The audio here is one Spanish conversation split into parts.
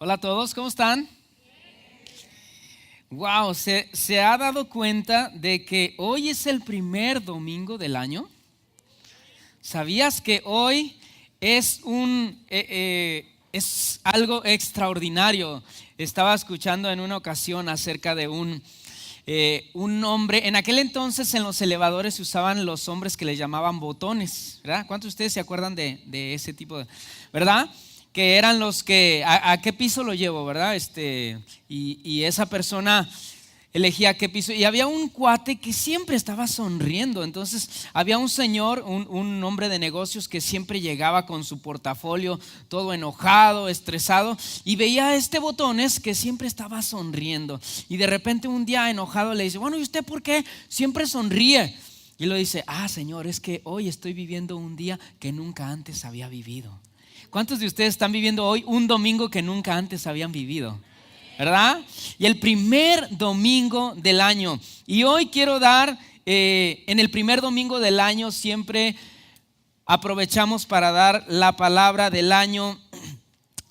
Hola a todos, ¿cómo están? Wow, ¿se ha dado cuenta de que hoy es el primer domingo del año? ¿Sabías que hoy es algo extraordinario? Estaba escuchando en una ocasión acerca de un hombre. En aquel entonces en los elevadores se usaban los hombres que le llamaban botones, ¿verdad? ¿Cuántos de ustedes se acuerdan de ese tipo de, verdad? Que eran los que, ¿a qué piso lo llevo, verdad? Y esa persona elegía qué piso. Y había un cuate que siempre estaba sonriendo. Entonces había un señor, un hombre de negocios que siempre llegaba con su portafolio todo enojado, estresado, y veía a este botones que siempre estaba sonriendo. Y de repente un día enojado le dice: bueno, ¿y usted por qué siempre sonríe? Y lo dice: señor, es que hoy estoy viviendo un día que nunca antes había vivido. ¿Cuántos de ustedes están viviendo hoy un domingo que nunca antes habían vivido? ¿Verdad? Y el primer domingo del año. Y hoy quiero dar, en el primer domingo del año siempre aprovechamos para dar la palabra del año.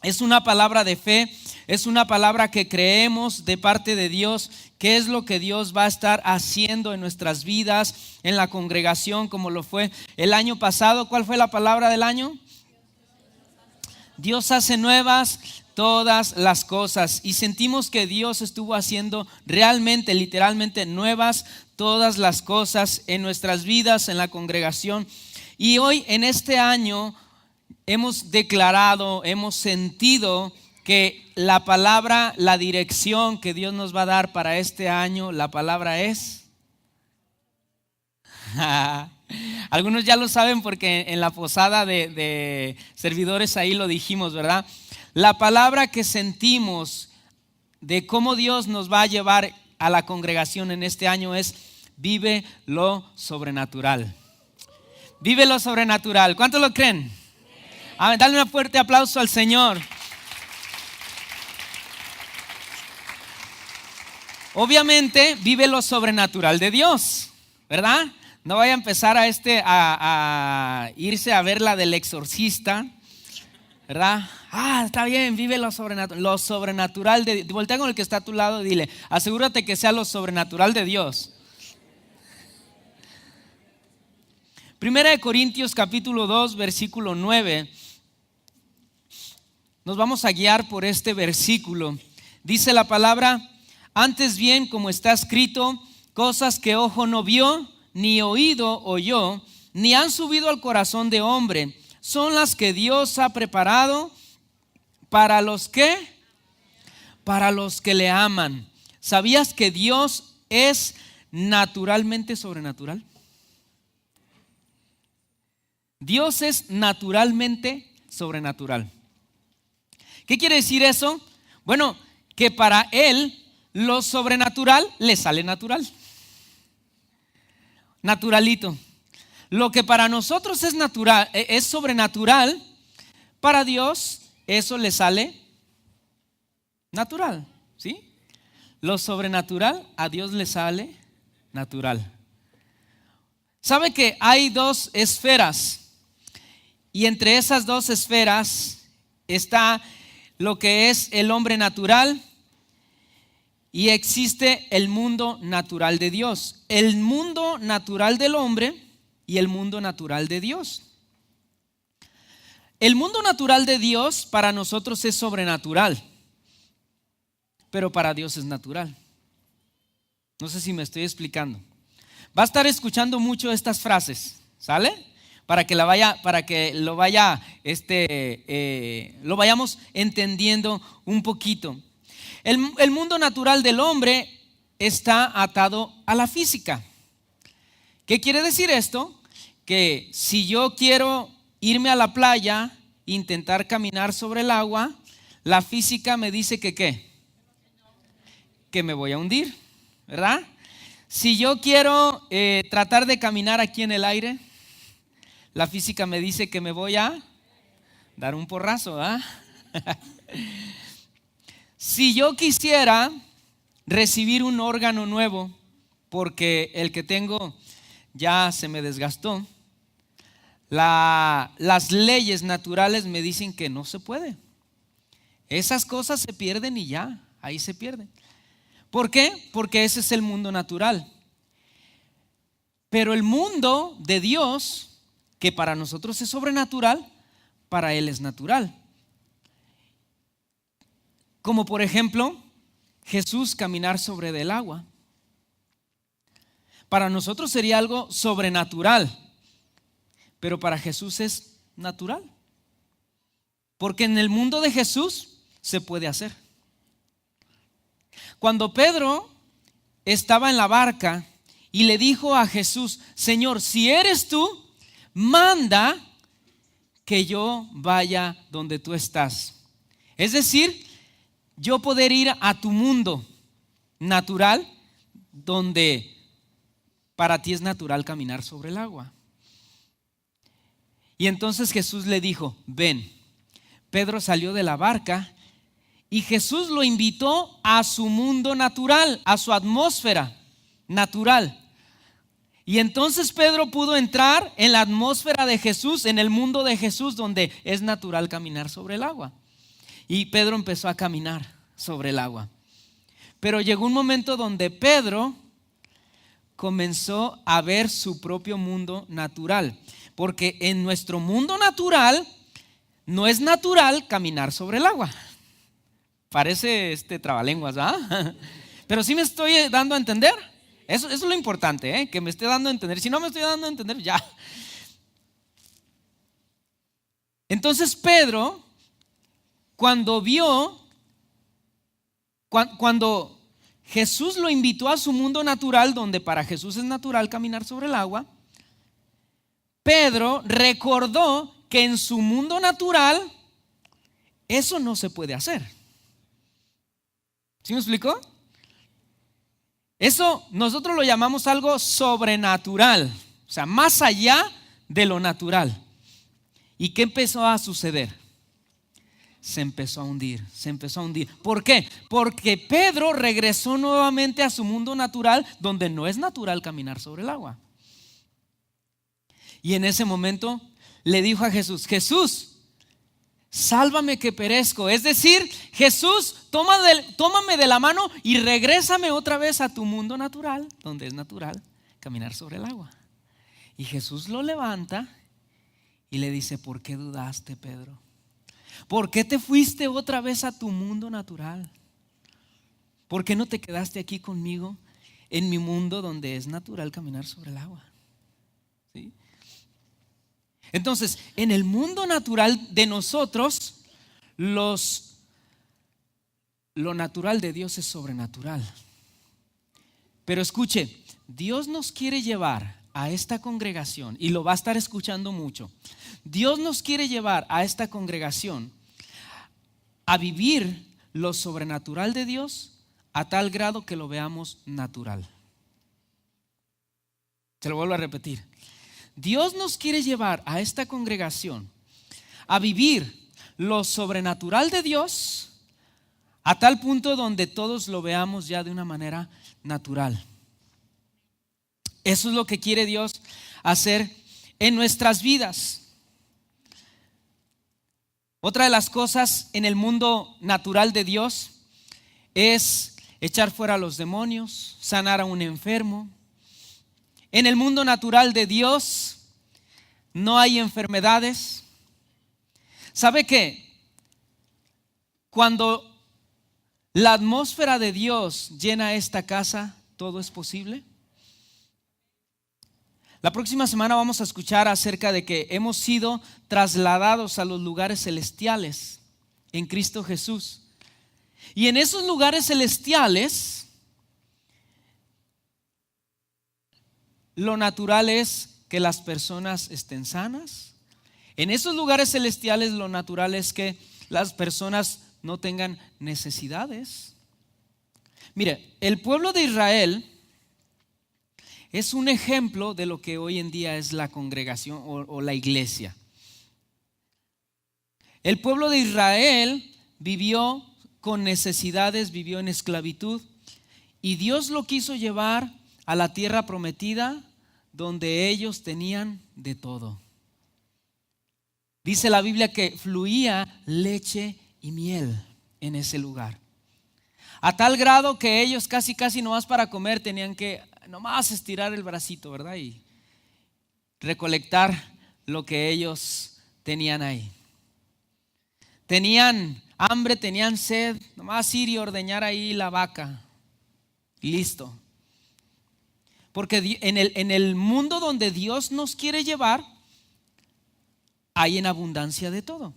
Es una palabra de fe, es una palabra que creemos de parte de Dios. ¿Qué es lo que Dios va a estar haciendo en nuestras vidas, en la congregación, como lo fue el año pasado? ¿Cuál fue la palabra del año? Dios hace nuevas todas las cosas, y sentimos que Dios estuvo haciendo realmente, literalmente nuevas todas las cosas en nuestras vidas, en la congregación. Y hoy en este año hemos declarado, hemos sentido que la palabra, la dirección que Dios nos va a dar para este año, la palabra es algunos ya lo saben porque en la posada de servidores ahí lo dijimos, ¿verdad? La palabra que sentimos de cómo Dios nos va a llevar a la congregación en este año es: vive lo sobrenatural. Vive lo sobrenatural. ¿Cuántos lo creen? Amén. Dale un fuerte aplauso al Señor. Obviamente vive lo sobrenatural de Dios, ¿verdad? No vaya a empezar a irse a ver la del exorcista, ¿verdad? Está bien, vive lo sobrenatural de Dios. Voltea con el que está a tu lado y dile: asegúrate que sea lo sobrenatural de Dios. Primera de Corintios capítulo 2 versículo 9. Nos vamos a guiar por este versículo. Dice la palabra: antes bien, como está escrito, cosas que ojo no vio, ni oído oyó, ni han subido al corazón de hombre, son las que Dios ha preparado para los que le aman. ¿Sabías que Dios es naturalmente sobrenatural? Dios es naturalmente sobrenatural. ¿Qué quiere decir eso? Bueno, que para Él lo sobrenatural le sale natural. Naturalito. Lo que para nosotros es natural, es sobrenatural, para Dios eso le sale natural, ¿sí? Lo sobrenatural a Dios le sale natural. ¿Sabe que hay dos esferas? Y entre esas dos esferas está lo que es el hombre natural, y existe el mundo natural de Dios. El mundo natural del hombre y el mundo natural de Dios. El mundo natural de Dios para nosotros es sobrenatural, pero para Dios es natural. No sé si me estoy explicando. Va a estar escuchando mucho estas frases, ¿sale? Para que lo vayamos entendiendo un poquito. El mundo natural del hombre está atado a la física. ¿Qué quiere decir esto? Que si yo quiero irme a la playa, intentar caminar sobre el agua, la física me dice que ¿qué? Que me voy a hundir, ¿verdad? Si yo quiero tratar de caminar aquí en el aire, la física me dice que me voy a dar un porrazo, ¿verdad? Si yo quisiera recibir un órgano nuevo porque el que tengo ya se me desgastó, las leyes naturales me dicen que no se puede. Esas cosas se pierden y ya, ahí se pierden. ¿Por qué? Porque ese es el mundo natural. Pero el mundo de Dios, que para nosotros es sobrenatural, para Él es natural. Como por ejemplo, Jesús caminar sobre el agua. Para nosotros sería algo sobrenatural, pero para Jesús es natural. Porque en el mundo de Jesús se puede hacer. Cuando Pedro estaba en la barca y le dijo a Jesús: Señor, si eres tú, manda que yo vaya donde tú estás. Es decir, yo poder ir a tu mundo natural, donde para ti es natural caminar sobre el agua. Y entonces Jesús le dijo: ven. Pedro salió de la barca y Jesús lo invitó a su mundo natural, a su atmósfera natural. Y entonces Pedro pudo entrar en la atmósfera de Jesús, en el mundo de Jesús, donde es natural caminar sobre el agua. Y Pedro empezó a caminar sobre el agua. Pero llegó un momento donde Pedro comenzó a ver su propio mundo natural. Porque en nuestro mundo natural no es natural caminar sobre el agua. Parece trabalenguas, ¿verdad? Pero sí me estoy dando a entender. Eso es lo importante, que me esté dando a entender. Si no me estoy dando a entender, ya. Entonces Pedro, cuando Jesús lo invitó a su mundo natural, donde para Jesús es natural caminar sobre el agua, Pedro recordó que en su mundo natural eso no se puede hacer. ¿Sí me explicó? Eso nosotros lo llamamos algo sobrenatural, o sea, más allá de lo natural. ¿Y qué empezó a suceder? Se empezó a hundir. ¿Por qué? Porque Pedro regresó nuevamente a su mundo natural, donde no es natural caminar sobre el agua. Y en ese momento le dijo a Jesús: Jesús, sálvame que perezco. Es decir, Jesús, tómame de la mano y regrésame otra vez a tu mundo natural, donde es natural caminar sobre el agua. Y Jesús lo levanta y le dice: ¿por qué dudaste, Pedro? ¿Por qué te fuiste otra vez a tu mundo natural? ¿Por qué no te quedaste aquí conmigo en mi mundo donde es natural caminar sobre el agua? ¿Sí? Entonces, en el mundo natural de nosotros, lo natural de Dios es sobrenatural. Pero escuche, Dios nos quiere llevar a esta congregación, y lo va a estar escuchando mucho. Dios nos quiere llevar a esta congregación a vivir lo sobrenatural de Dios a tal grado que lo veamos natural. Se lo vuelvo a repetir. Dios nos quiere llevar a esta congregación a vivir lo sobrenatural de Dios a tal punto donde todos lo veamos ya de una manera natural. Eso es lo que quiere Dios hacer en nuestras vidas. Otra de las cosas en el mundo natural de Dios es echar fuera a los demonios, sanar a un enfermo. En el mundo natural de Dios no hay enfermedades. ¿Sabe qué? Cuando la atmósfera de Dios llena esta casa, todo es posible. La próxima semana vamos a escuchar acerca de que hemos sido trasladados a los lugares celestiales en Cristo Jesús. Y en esos lugares celestiales, lo natural es que las personas estén sanas. En esos lugares celestiales lo natural es que las personas no tengan necesidades. Mire, el pueblo de Israel es un ejemplo de lo que hoy en día es la congregación o la iglesia. El pueblo de Israel vivió con necesidades, vivió en esclavitud, y Dios lo quiso llevar a la tierra prometida, donde ellos tenían de todo. Dice la Biblia que fluía leche y miel. en ese lugar. A tal grado que ellos casi nomás para comer tenían que nomás estirar el bracito, ¿verdad? Y recolectar lo que ellos tenían ahí. Tenían hambre, tenían sed, nomás ir y ordeñar ahí la vaca. Listo. Porque en el mundo donde Dios nos quiere llevar, hay en abundancia de todo.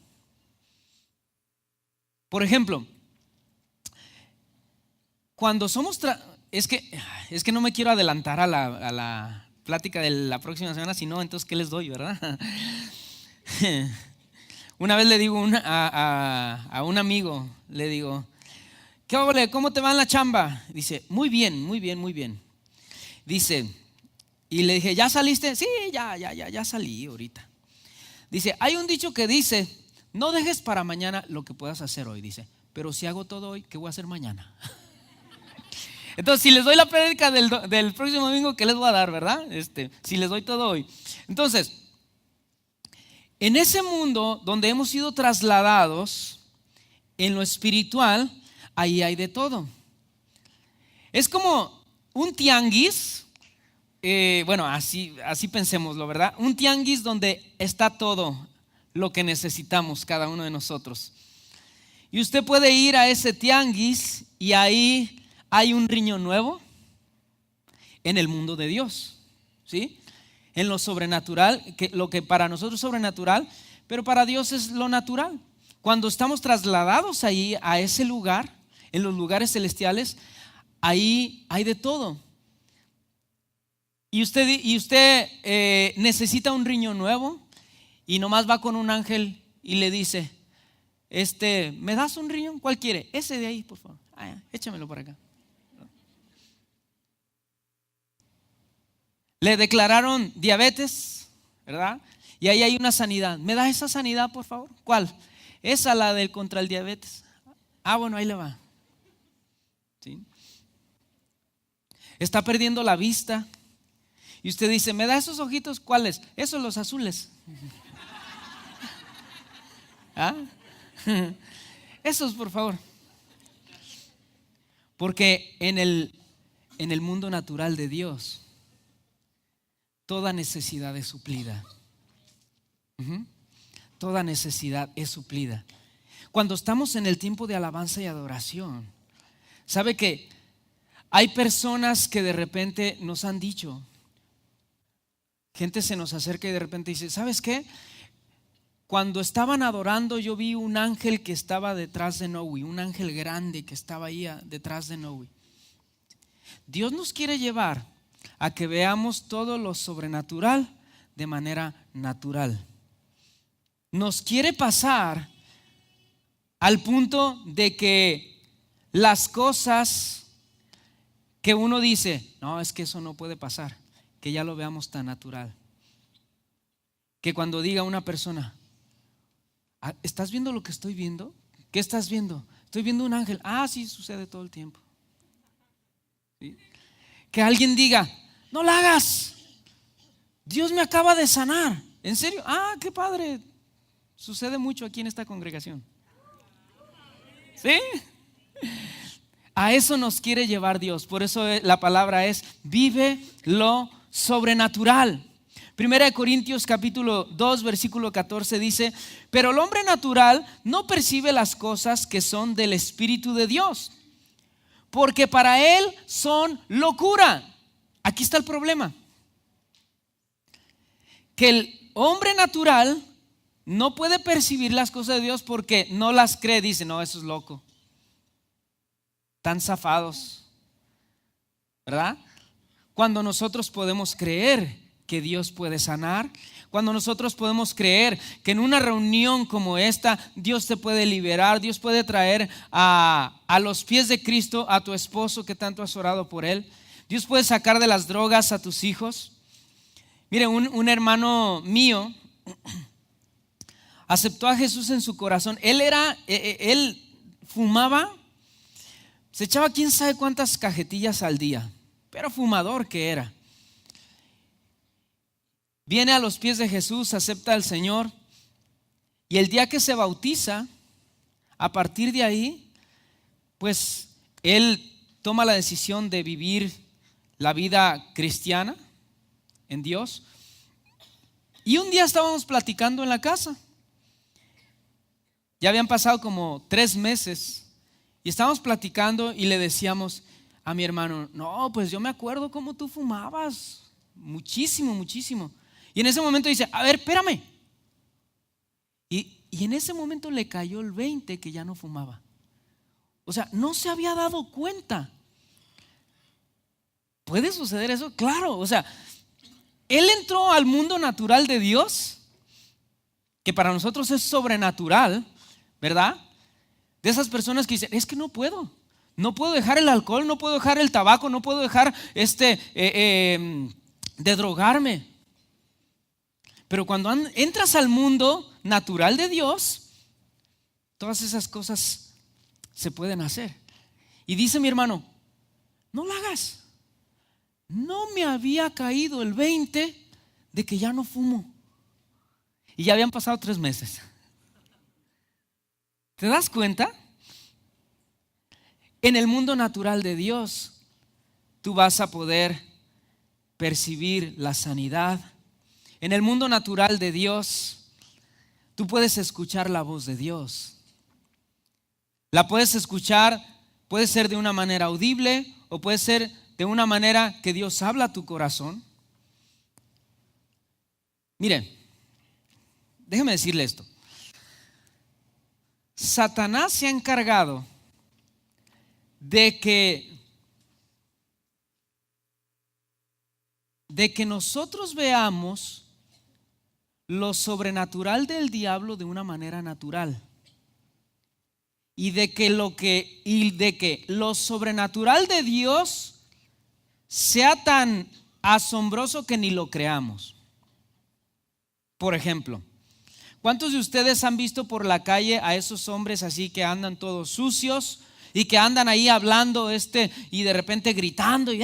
Por ejemplo, cuando somos es que no me quiero adelantar a la plática de la próxima semana, si no, entonces ¿qué les doy, verdad? Una vez le digo a un amigo, le digo, ¿qué ole? ¿Cómo te va en la chamba? Dice, muy bien, muy bien, muy bien. Dice, y le dije, ¿ya saliste? Sí, ya salí ahorita. Dice, hay un dicho que dice, no dejes para mañana lo que puedas hacer hoy. Dice, pero si hago todo hoy, ¿qué voy a hacer mañana? Entonces, si les doy la prédica del próximo domingo, ¿qué les voy a dar, verdad? Si les doy todo hoy. Entonces, en ese mundo donde hemos sido trasladados, en lo espiritual, ahí hay de todo. Es como un tianguis, bueno, así pensémoslo, ¿verdad? Un tianguis donde está todo lo que necesitamos cada uno de nosotros. Y usted puede ir a ese tianguis y ahí hay un riñón nuevo en el mundo de Dios, ¿sí? En lo sobrenatural, lo que para nosotros es sobrenatural, pero para Dios es lo natural. Cuando estamos trasladados ahí a ese lugar, en los lugares celestiales, ahí hay de todo. Y usted necesita un riñón nuevo y nomás va con un ángel y le dice, ¿me das un riñón? ¿Cuál quiere? Ese de ahí, por favor. Échamelo por acá. Le declararon diabetes, ¿verdad? Y ahí hay una sanidad. ¿Me da esa sanidad, por favor? ¿Cuál? Esa, la del contra el diabetes. Bueno, ahí le va. ¿Sí? Está perdiendo la vista. Y usted dice, ¿me da esos ojitos? ¿Cuáles? Esos, los azules. Esos, por favor. Porque en el mundo natural de Dios, toda necesidad es suplida. Toda necesidad es suplida. Cuando estamos en el tiempo de alabanza y adoración, ¿sabe que hay personas que de repente nos han dicho? Gente se nos acerca y de repente dice, ¿sabes qué? Cuando estaban adorando yo vi un ángel que estaba detrás de Noe, un ángel grande que estaba ahí detrás de Noe. Dios nos quiere llevar a que veamos todo lo sobrenatural de manera natural. Nos quiere pasar al punto de que las cosas que uno dice, no, es que eso no puede pasar, que ya lo veamos tan natural. Que cuando diga una persona, ¿estás viendo lo que estoy viendo? ¿Qué estás viendo? Estoy viendo un ángel. Sí, sucede todo el tiempo. ¿Sí? Que alguien diga, no la hagas, Dios me acaba de sanar. ¿En serio? Qué padre. Sucede mucho aquí en esta congregación. ¿Sí? A eso nos quiere llevar Dios. Por eso la palabra es, vive lo sobrenatural. 1 Corintios capítulo 2 versículo 14 dice, pero el hombre natural no percibe las cosas que son del Espíritu de Dios, porque para él son locura. Aquí está el problema. Que el hombre natural no puede percibir las cosas de Dios porque no las cree. Dice, no, eso es loco. Tan zafados, ¿verdad? Cuando nosotros podemos creer que Dios puede sanar, cuando nosotros podemos creer que en una reunión como esta Dios te puede liberar, Dios puede traer a los pies de Cristo a tu esposo que tanto has orado por él, Dios puede sacar de las drogas a tus hijos. Miren, un hermano mío aceptó a Jesús en su corazón. Él fumaba, se echaba quién sabe cuántas cajetillas al día, pero fumador que era. Viene a los pies de Jesús, acepta al Señor, y el día que se bautiza, a partir de ahí, pues él toma la decisión de vivir la vida cristiana en Dios. Y un día estábamos platicando en la casa. Ya habían pasado como 3 meses y estábamos platicando y le decíamos a mi hermano: no, pues yo me acuerdo cómo tú fumabas, muchísimo, muchísimo. Y en ese momento dice: a ver, espérame. Y en ese momento le cayó el 20 que ya no fumaba. O sea, no se había dado cuenta. ¿Puede suceder eso? Claro, o sea, él entró al mundo natural de Dios, que para nosotros es sobrenatural, ¿verdad? De esas personas que dicen: es que no puedo dejar el alcohol, no puedo dejar el tabaco, no puedo dejar de drogarme. Pero cuando entras al mundo natural de Dios, todas esas cosas se pueden hacer. Y dice mi hermano: no lo hagas. No me había caído el 20 de que ya no fumo. Y ya habían pasado 3 meses. ¿Te das cuenta? En el mundo natural de Dios, tú vas a poder percibir la sanidad. En el mundo natural de Dios, tú puedes escuchar la voz de Dios. La puedes escuchar, puede ser de una manera audible o puede ser de una manera que Dios habla a tu corazón. Miren, déjeme decirle esto. Satanás se ha encargado de que nosotros veamos lo sobrenatural del diablo de una manera natural. Y de que lo sobrenatural de Dios sea tan asombroso que ni lo creamos. Por ejemplo, ¿cuántos de ustedes han visto por la calle a esos hombres así que andan todos sucios y que andan ahí hablando y de repente gritando y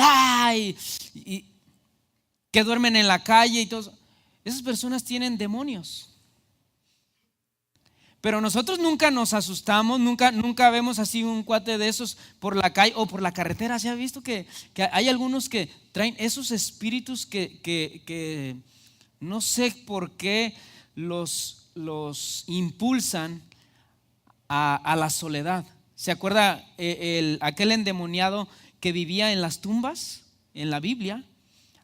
que duermen en la calle y todo? Esas personas tienen demonios. Pero nosotros nunca nos asustamos, nunca vemos así un cuate de esos por la calle o por la carretera. ¿Se ha visto que hay algunos que traen esos espíritus que no sé por qué los impulsan a la soledad? ¿Se acuerda aquel endemoniado que vivía en las tumbas? En la Biblia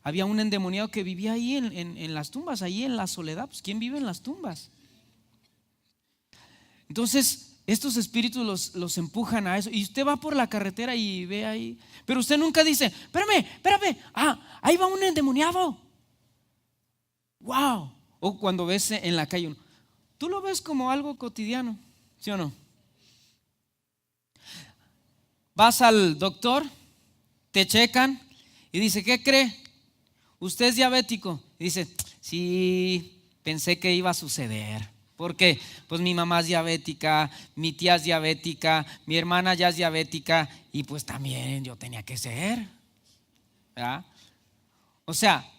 había un endemoniado que vivía ahí en las tumbas, ahí en la soledad. Pues ¿quién vive en las tumbas? Entonces estos espíritus los empujan a eso. Y usted va por la carretera y ve ahí, pero usted nunca dice: espérame, ahí va un endemoniado. Wow. O cuando ves en la calle, tú lo ves como algo cotidiano, ¿sí o no? Vas al doctor, te checan y dice: ¿qué cree? Usted es diabético. Y dice: sí, pensé que iba a suceder. Porque pues mi mamá es diabética, mi tía es diabética, mi hermana ya es diabética y pues también yo tenía que ser, ¿verdad? O sea,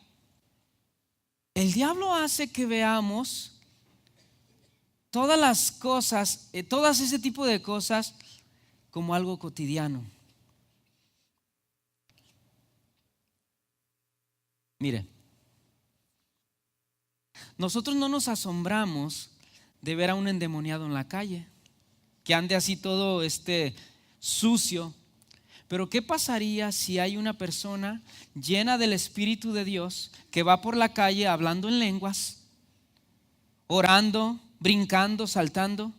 el diablo hace que veamos todas las cosas, todas ese tipo de cosas como algo cotidiano. Mire, nosotros no nos asombramos de ver a un endemoniado en la calle, que ande así todo sucio. Pero ¿qué pasaría si hay una persona llena del Espíritu de Dios que va por la calle hablando en lenguas, orando, brincando, saltando,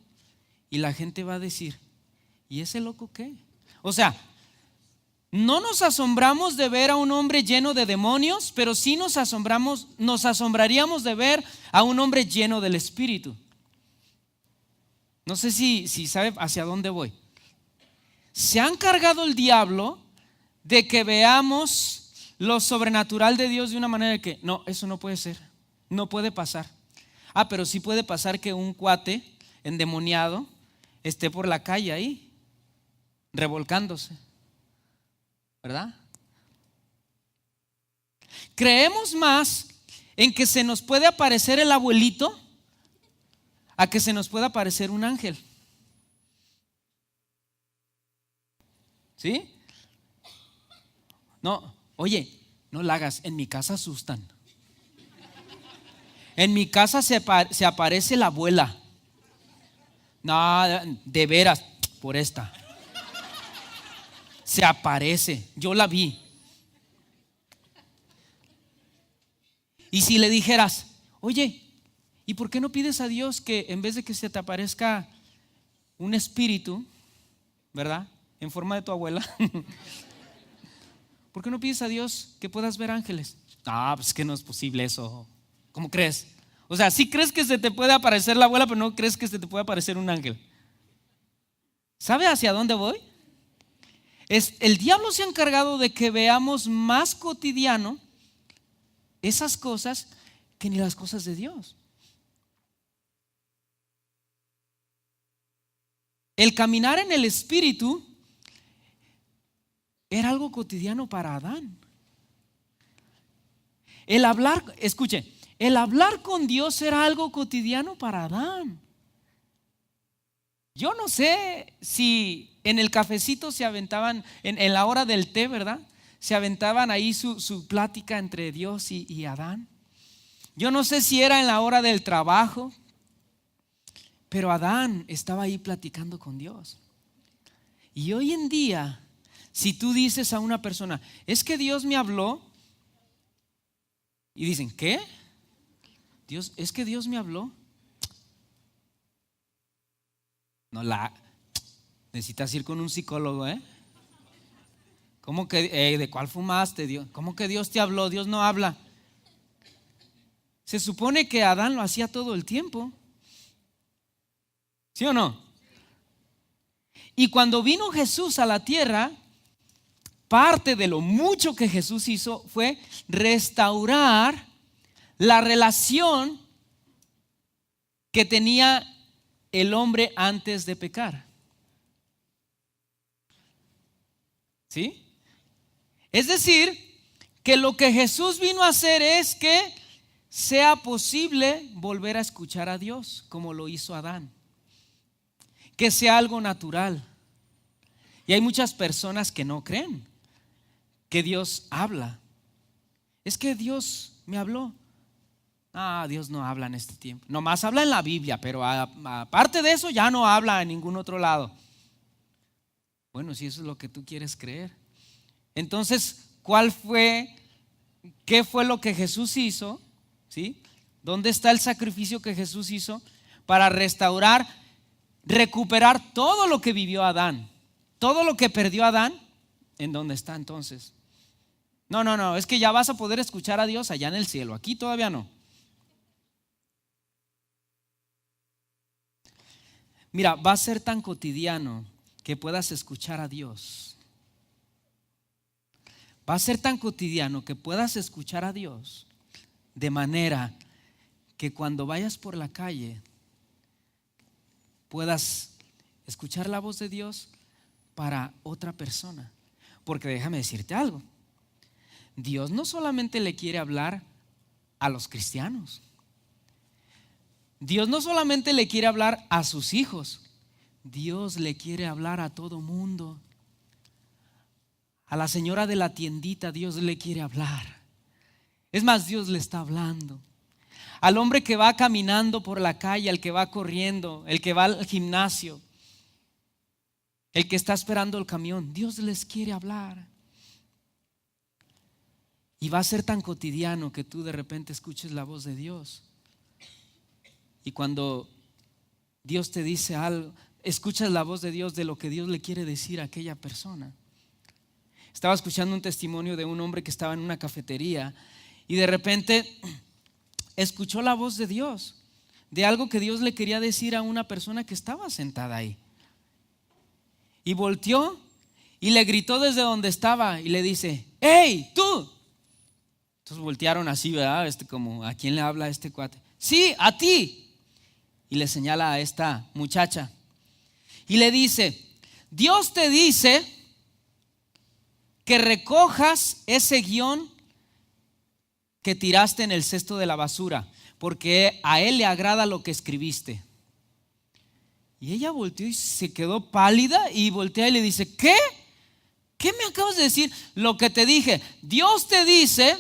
y la gente va a decir: ¿y ese loco qué? O sea, no nos asombramos de ver a un hombre lleno de demonios, pero sí nos asombraríamos de ver a un hombre lleno del Espíritu. No sé si sabe hacia dónde voy. Se ha encargado el diablo de que veamos lo sobrenatural de Dios de una manera de que no, eso no puede ser, no puede pasar. Pero sí puede pasar que un cuate endemoniado esté por la calle ahí, revolcándose, ¿verdad? Creemos más en que se nos puede aparecer el abuelito a que se nos pueda aparecer un ángel. ¿Sí? No, oye, no la hagas, en mi casa asustan. En mi casa se aparece la abuela. No, de veras, por esta. Se aparece, yo la vi. Y si le dijeras, oye, ¿y por qué no pides a Dios que en vez de que se te aparezca un espíritu, ¿verdad? En forma de tu abuela, ¿por qué no pides a Dios que puedas ver ángeles? No, pues que no es posible eso. ¿Cómo crees? O sea, sí crees que se te puede aparecer la abuela, pero no crees que se te puede aparecer un ángel. ¿Sabe hacia dónde voy? El diablo se ha encargado de que veamos más cotidiano esas cosas que ni las cosas de Dios. El caminar en el Espíritu era algo cotidiano para Adán. El hablar, escuche, el hablar con Dios era algo cotidiano para Adán. Yo no sé si en el cafecito se aventaban, en la hora del té, ¿verdad? Se aventaban ahí su plática entre Dios y Adán. Yo no sé si era en la hora del trabajo, pero Adán estaba ahí platicando con Dios. Y hoy en día, si tú dices a una persona, es que Dios me habló, y dicen, ¿qué? Es que Dios me habló. No, necesitas ir con un psicólogo, ¿eh? ¿Cómo que de cuál fumaste, Dios? ¿Cómo que Dios te habló? Dios no habla. Se supone que Adán lo hacía todo el tiempo. ¿Sí o no? Y cuando vino Jesús a la tierra, parte de lo mucho que Jesús hizo fue restaurar la relación que tenía el hombre antes de pecar. ¿Sí? Es decir, que lo que Jesús vino a hacer es que sea posible volver a escuchar a Dios como lo hizo Adán. Que sea algo natural. Y hay muchas personas que no creen que Dios habla. Es que Dios me habló. Dios no habla en este tiempo. Nomás habla en la Biblia, pero aparte de eso ya no habla en ningún otro lado. Bueno, si eso es lo que tú quieres creer. Entonces, ¿qué fue lo que Jesús hizo? ¿Sí? ¿Dónde está el sacrificio que Jesús hizo para recuperar todo lo que vivió Adán? Todo lo que perdió Adán, ¿en dónde está entonces? No, es que ya vas a poder escuchar a Dios allá en el cielo. Aquí todavía no. Mira, va a ser tan cotidiano que puedas escuchar a Dios. Va a ser tan cotidiano que puedas escuchar a Dios de manera que cuando vayas por la calle puedas escuchar la voz de Dios para otra persona. Porque déjame decirte algo. Dios no solamente le quiere hablar a los cristianos. Dios no solamente le quiere hablar a sus hijos. Dios le quiere hablar a todo mundo. A la señora de la tiendita Dios le quiere hablar. Es más, Dios le está hablando. Al hombre que va caminando por la calle, al que va corriendo, el que va al gimnasio, el que está esperando el camión, Dios les quiere hablar. Y va a ser tan cotidiano que tú de repente escuches la voz de Dios. Y cuando Dios te dice algo, escuchas la voz de Dios de lo que Dios le quiere decir a aquella persona. Estaba escuchando un testimonio de un hombre que estaba en una cafetería y de repente escuchó la voz de Dios, de algo que Dios le quería decir a una persona que estaba sentada ahí. Y volteó y le gritó desde donde estaba y le dice, ¡hey, tú! Entonces voltearon así, ¿verdad? Como, ¿a quién le habla este cuate? Sí, a ti. Y le señala a esta muchacha y le dice, Dios te dice que recojas ese guión que tiraste en el cesto de la basura, porque a Él le agrada lo que escribiste. Y ella volteó y se quedó pálida y voltea y le dice, ¿qué? ¿Qué me acabas de decir? Lo que te dije. Dios te dice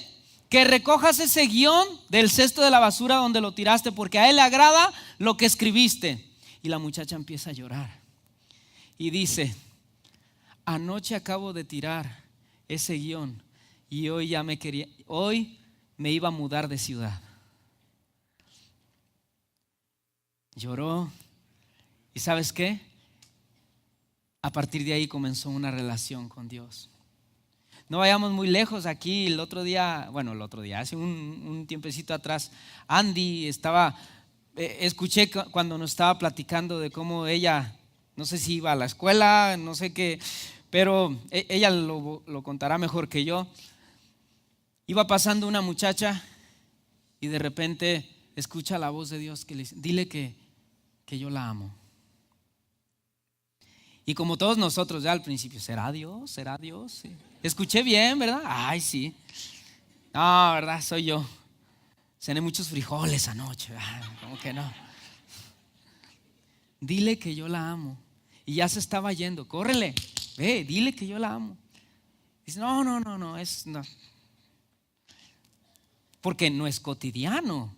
que recojas ese guión del cesto de la basura donde lo tiraste, porque a Él le agrada lo que escribiste. Y la muchacha empieza a llorar y dice: anoche acabo de tirar ese guión y hoy me iba a mudar de ciudad. Lloró. ¿Y sabes qué? A partir de ahí comenzó una relación con Dios. No vayamos muy lejos. Aquí el otro día, hace un tiempecito atrás, Andy escuché cuando nos estaba platicando de cómo ella, no sé si iba a la escuela, no sé qué, pero ella lo contará mejor que yo. Iba pasando una muchacha y de repente escucha la voz de Dios que le dice: dile que yo la amo. Y como todos nosotros ya al principio, ¿será Dios? ¿Será Dios? Sí. Escuché bien, ¿verdad? Ay, sí. No, ¿verdad? Soy yo. Cené muchos frijoles anoche. ¿Cómo que no? Dile que yo la amo. Y ya se estaba yendo. Córrele, ve, dile que yo la amo. Dice: no, no. Porque no es cotidiano,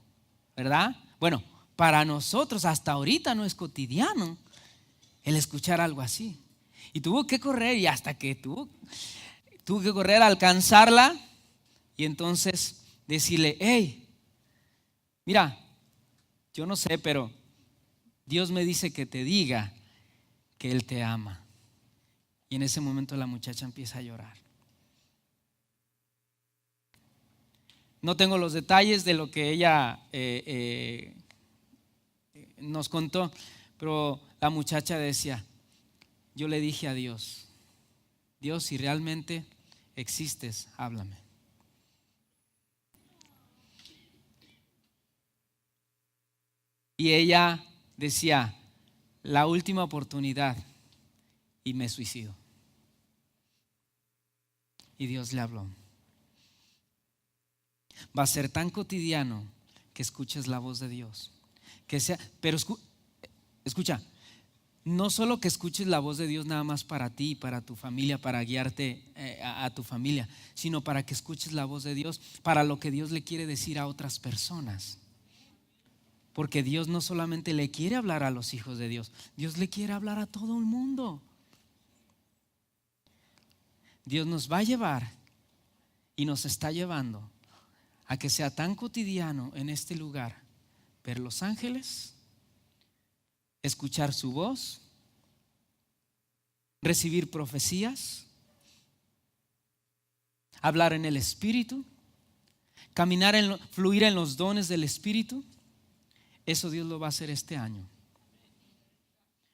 ¿verdad? Bueno, para nosotros hasta ahorita no es cotidiano el escuchar algo así. Y tuvo que correr, y hasta que tuvo que correr a alcanzarla y entonces decirle: hey, mira, yo no sé, pero Dios me dice que te diga que Él te ama. Y en ese momento la muchacha empieza a llorar. No tengo los detalles de lo que ella nos contó, pero la muchacha decía: yo le dije a Dios: Dios, si realmente existes, háblame. Y ella decía: la última oportunidad, y me suicido. Y Dios le habló. Va a ser tan cotidiano que escuches la voz de Dios, pero escucha, no solo que escuches la voz de Dios nada más para ti, para tu familia, para guiarte a tu familia, sino para que escuches la voz de Dios para lo que Dios le quiere decir a otras personas. Porque Dios no solamente le quiere hablar a los hijos de Dios, Dios le quiere hablar a todo el mundo. Dios nos va a llevar y nos está llevando a que sea tan cotidiano en este lugar ver los ángeles, escuchar su voz, recibir profecías, hablar en el Espíritu, fluir en los dones del Espíritu. Eso Dios lo va a hacer este año.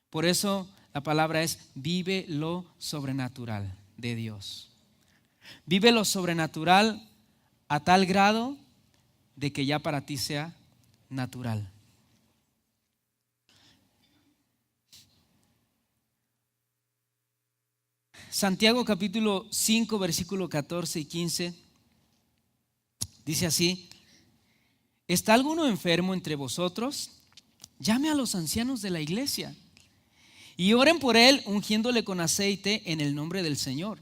Por eso la palabra es: vive lo sobrenatural de Dios. Vive lo sobrenatural a tal grado de que ya para ti sea natural. Santiago capítulo 5 versículo 14 y 15 dice así: ¿está alguno enfermo entre vosotros? Llame a los ancianos de la iglesia y oren por él, ungiéndole con aceite en el nombre del Señor.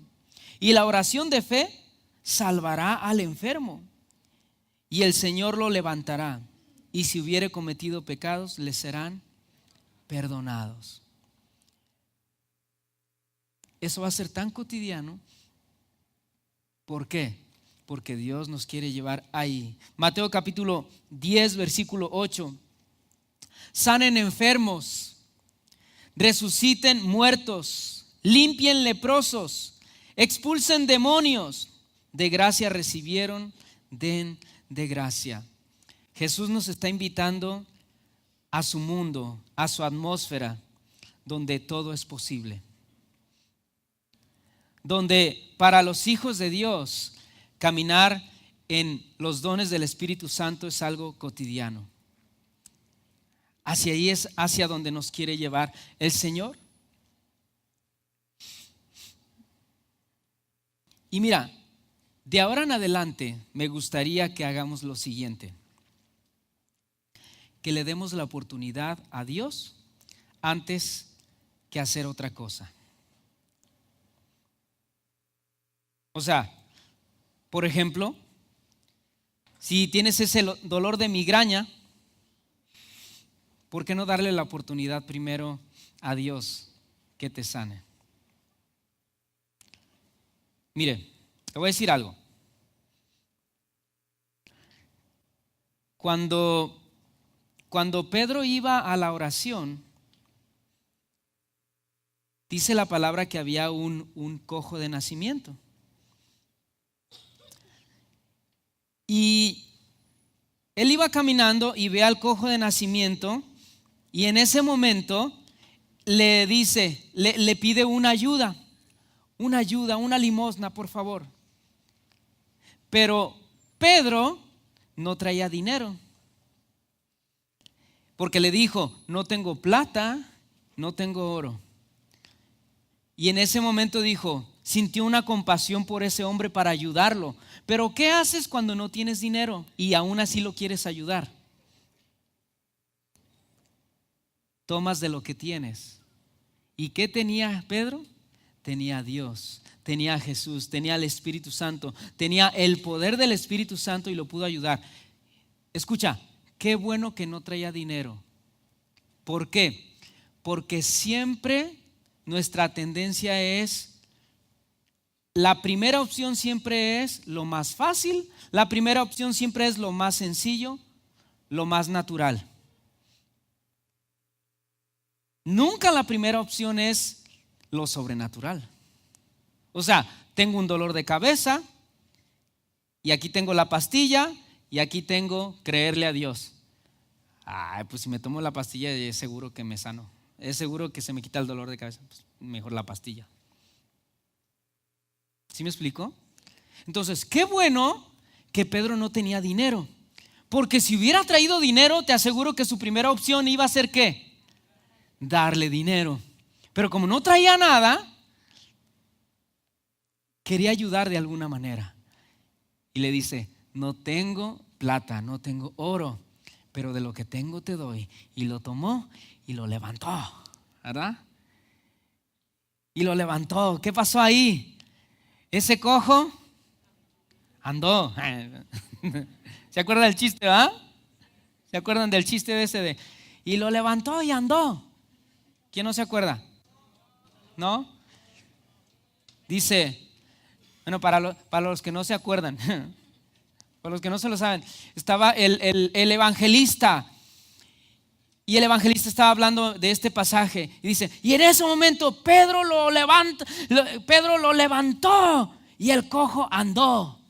Y la oración de fe salvará al enfermo, y el Señor lo levantará, y si hubiere cometido pecados, le serán perdonados. Eso va a ser tan cotidiano. ¿Por qué? Porque Dios nos quiere llevar ahí. Mateo capítulo 10 versículo 8: sanen enfermos, resuciten muertos, limpien leprosos, expulsen demonios. De gracia recibieron, den de gracia. Jesús nos está invitando a su mundo, a su atmósfera, donde todo es posible. Donde para los hijos de Dios caminar en los dones del Espíritu Santo es algo cotidiano. Hacia ahí es hacia donde nos quiere llevar el Señor. Y mira, de ahora en adelante me gustaría que hagamos lo siguiente: que le demos la oportunidad a Dios antes que hacer otra cosa. O sea, por ejemplo, si tienes ese dolor de migraña, ¿por qué no darle la oportunidad primero a Dios que te sane? Mire, te voy a decir algo. Cuando Pedro iba a la oración, dice la palabra que había un cojo de nacimiento. Y él iba caminando y ve al cojo de nacimiento, y en ese momento le dice, le pide una ayuda, una limosna, por favor. Pero Pedro no traía dinero, porque le dijo, no tengo plata, no tengo oro. Y en ese momento sintió una compasión por ese hombre para ayudarlo. Pero ¿qué haces cuando no tienes dinero y aún así lo quieres ayudar? Tomas de lo que tienes. ¿Y qué tenía Pedro? Tenía a Dios, tenía a Jesús, tenía al Espíritu Santo, tenía el poder del Espíritu Santo y lo pudo ayudar. Escucha, qué bueno que no traía dinero. ¿Por qué? Porque siempre nuestra tendencia es, la primera opción siempre es lo más fácil, la primera opción siempre es lo más sencillo, lo más natural. Nunca la primera opción es lo sobrenatural. O sea, tengo un dolor de cabeza y aquí tengo la pastilla y aquí tengo creerle a Dios. Pues si me tomo la pastilla es seguro que me sano, es seguro que se me quita el dolor de cabeza, pues mejor la pastilla. ¿Sí me explico? Entonces, qué bueno que Pedro no tenía dinero, porque si hubiera traído dinero, te aseguro que su primera opción iba a ser ¿qué? Darle dinero. Pero como no traía nada, quería ayudar de alguna manera. Y le dice, no tengo plata, no tengo oro, pero de lo que tengo te doy. Y lo tomó y lo levantó, ¿verdad? Y lo levantó. ¿Qué pasó ahí? Ese cojo andó. ¿Se acuerdan del chiste, verdad? ¿Se acuerdan del chiste de ese de? Y lo levantó y andó. ¿Quién no se acuerda? ¿No? Dice, bueno, para los que no se acuerdan, para los que no se lo saben, estaba el evangelista. Y el evangelista estaba hablando de este pasaje y dice, y en ese momento Pedro lo levantó y el cojo andó.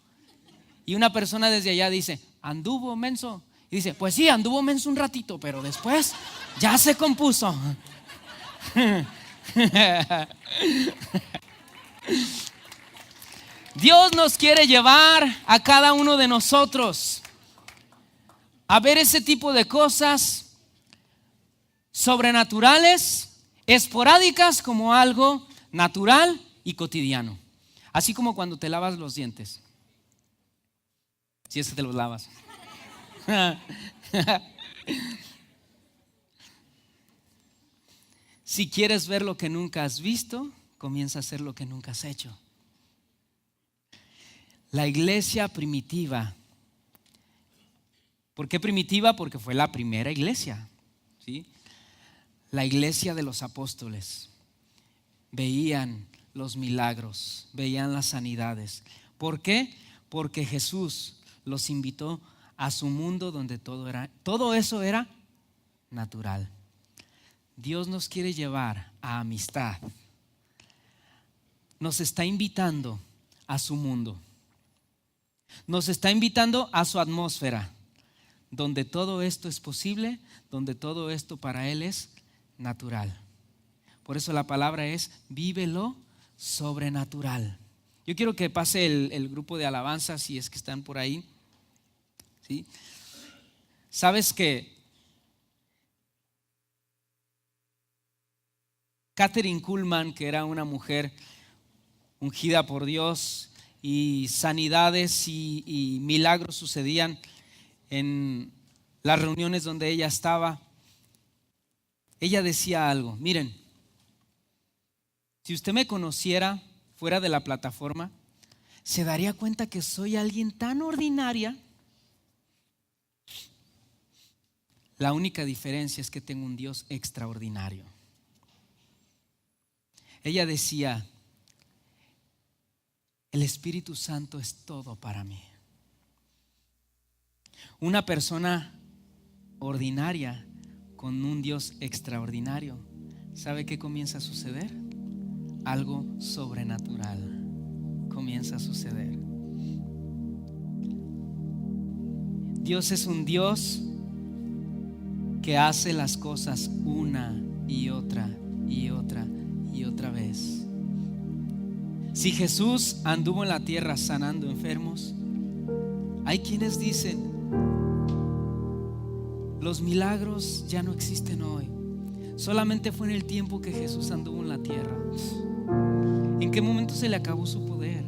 Y una persona desde allá dice, ¿anduvo menso? Y dice, pues sí, anduvo menso un ratito, pero después ya se compuso. Dios nos quiere llevar a cada uno de nosotros a ver ese tipo de cosas sobrenaturales, esporádicas, como algo natural y cotidiano. Así como cuando te lavas los dientes, si es que te los lavas. Si quieres ver lo que nunca has visto, comienza a hacer lo que nunca has hecho. La iglesia primitiva. ¿Por qué primitiva? Porque fue la primera iglesia, ¿sí? La iglesia de los apóstoles veían los milagros, veían las sanidades. ¿Por qué? Porque Jesús los invitó a su mundo donde todo eso era natural. Dios nos quiere llevar a amistad. Nos está invitando a su mundo. Nos está invitando a su atmósfera, donde todo esto es posible, donde todo esto para Él es natural. Por eso la palabra es vive lo sobrenatural. Yo quiero que pase el grupo de alabanza, si es que están por ahí, ¿sí? Sabes que Kathryn Kuhlman, que era una mujer ungida por Dios, y sanidades y milagros sucedían en las reuniones donde ella estaba, ella decía algo. Miren, si usted me conociera fuera de la plataforma, se daría cuenta que soy alguien tan ordinaria. La única diferencia es que tengo un Dios extraordinario. Ella decía: el Espíritu Santo es todo para mí. Una persona ordinaria con un Dios extraordinario, ¿sabe qué comienza a suceder? Algo sobrenatural comienza a suceder. Dios es un Dios que hace las cosas una y otra y otra y otra vez. Si Jesús anduvo en la tierra sanando enfermos, hay quienes dicen: los milagros ya no existen hoy. Solamente fue en el tiempo que Jesús anduvo en la tierra. ¿En qué momento se le acabó su poder?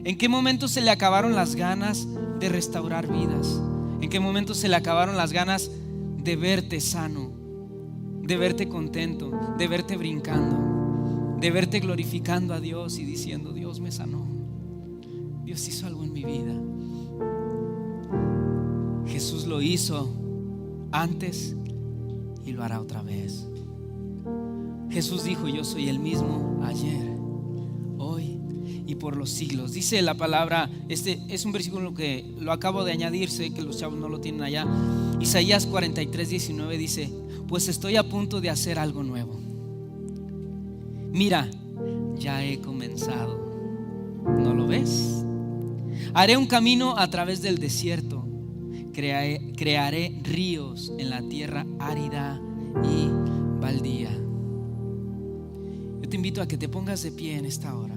¿En qué momento se le acabaron las ganas de restaurar vidas? ¿En qué momento se le acabaron las ganas de verte sano, de verte contento, de verte brincando, de verte glorificando a Dios y diciendo: Dios me sanó, Dios hizo algo en mi vida? Jesús lo hizo antes y lo hará otra vez. Jesús dijo: yo soy el mismo ayer, hoy y por los siglos. Dice la palabra, este es un versículo que lo acabo de añadir, sé que los chavos no lo tienen allá. Isaías 43:19 dice: pues estoy a punto de hacer algo nuevo. Mira, ya he comenzado. ¿No lo ves? Haré un camino a través del desierto. Crearé ríos en la tierra árida y baldía. Yo te invito a que te pongas de pie en esta hora.